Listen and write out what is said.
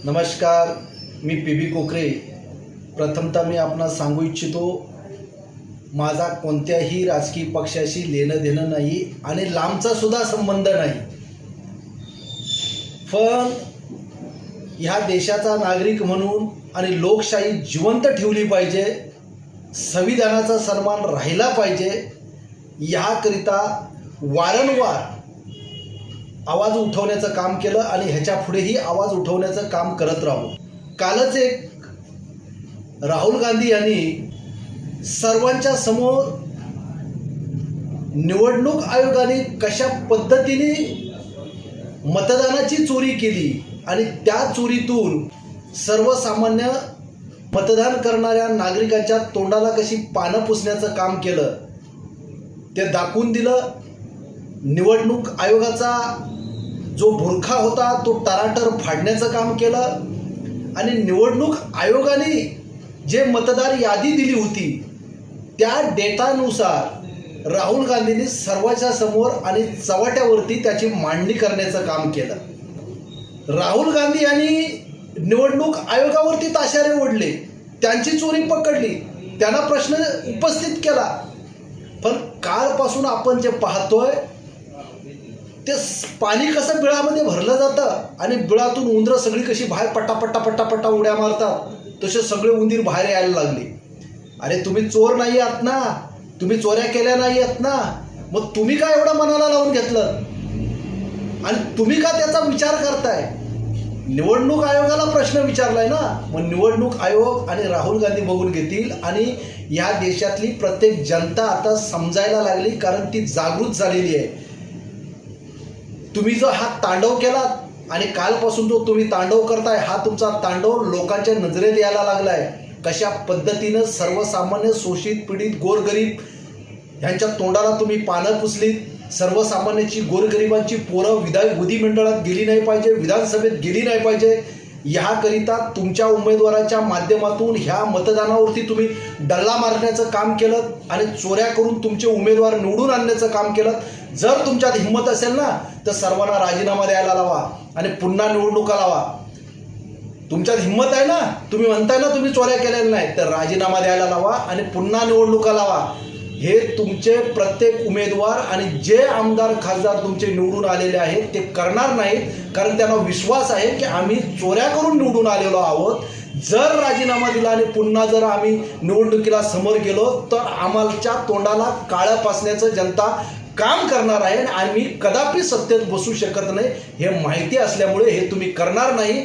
नमस्कार, मी पी.बी. कोकरे. प्रथमतः मी आपणास सांगू इच्छितो, माझा कोणत्याही राजकीय पक्षाशी लेणं देणं नाही आणि लांबचा सुद्धा संबंध नाही. पण ह्या देशाचा नागरिक म्हणून आणि लोकशाही जिवंत ठेवली पाहिजे, संविधानाचा सन्मान राहिला पाहिजे, ह्याकरिता वारंवार आवाज उठवण्याचं काम केलं आणि ह्याच्या पुढेही आवाज उठवण्याचं काम करत राहू. कालच एक राहुल गांधी यांनी सर्वांच्या समोर निवडणूक आयोगाने कशा पद्धतीने मतदानाची चोरी केली आणि त्या चोरीतून सर्वसामान्य मतदान करणाऱ्या नागरिकांच्या तोंडाला कशी पानं पुसण्याचं काम केलं ते दाखवून दिलं. निवडणूक आयोगाचा जो बुरखा होता तो तराटर फाडण्याचं काम केलं आणि निवडणूक आयोगाने जे मतदार यादी दिली होती त्या डेटानुसार राहुल गांधींनी सर्वांच्या समोर आणि चव्हाट्यावरती त्याची मांडणी करण्याचं काम केलं. राहुल गांधी यांनी निवडणूक आयोगावरती ताशारे ओढले, त्यांची चोरी पकडली, त्यांना प्रश्न उपस्थित केला. पण कालपासून आपण जे पाहतोय ते पाणी कसं बिळामध्ये भरलं जातं आणि बिळातून उंदरं सगळी कशी बाहेर पट्टा पट्टा उड्या मारतात, तसे सगळे उंदीर बाहेर यायला लागले. अरे तुम्ही चोर नाही आहात ना, तुम्ही चोऱ्या केल्या नाही आहेत ना, मग तुम्ही का एवढं मनाला लावून घेतलं आणि तुम्ही का त्याचा विचार करताय? निवडणूक आयोगाला प्रश्न विचारलाय ना, मग निवडणूक आयोग आणि राहुल गांधी बघून घेतील आणि या देशातली प्रत्येक जनता आता समजायला लागली, कारण ती जागृत झालेली आहे. तुम्ही जो हा तांडव केलात आणि कालपासून जो तुम्ही तांडव करताय, हा तुमचा तांडव लोकांच्या नजरेत यायला लागलाय. कशा पद्धतीनं सर्वसामान्य शोषित पीडित गोरगरीब ह्यांच्या तोंडाला तुम्ही पानं पुसलीत. सर्वसामान्याची गोरगरिबांची पोरं विधिमंडळात गेली नाही पाहिजे, विधानसभेत गेली नाही पाहिजे, ह्याकरिता तुमच्या उमेदवाराच्या माध्यमातून ह्या मतदानावरती तुम्ही डल्ला मारण्याचं काम केलं आणि चोऱ्या करून तुमचे उमेदवार निवडून आणण्याचं काम केलं. जर तुमच्यात हिंमत असेल ना तर सर्वांना राजीनामा द्यायला लावा आणि पुन्हा निवडणुका लावा. तुमच्यात हिंमत आहे ना, तुम्ही म्हणताय ना तुम्ही चोऱ्या केलेल्या नाही, तर राजीनामा द्यायला लावा आणि पुन्हा निवडणुका लावा. हे तुमचे प्रत्येक उमेदवार आणि जे आमदार खासदार तुमचे निवडून आलेले आहेत ते करणार नाहीत, कारण त्यांना विश्वास आहे की आम्ही चोऱ्या करून निवडून आलेलो आहोत. जर राजीनामा दिला आणि पुन्हा जर आम्ही निवडणुकीला समोर गेलो तर आम्हाच्या तोंडाला काळं पासण्याचं जनता काम करणार आहे आणि आम्ही कदापि सत्तेत बसू शकत नाही हे माहिती असल्यामुळे हे तुम्ही करणार नाही.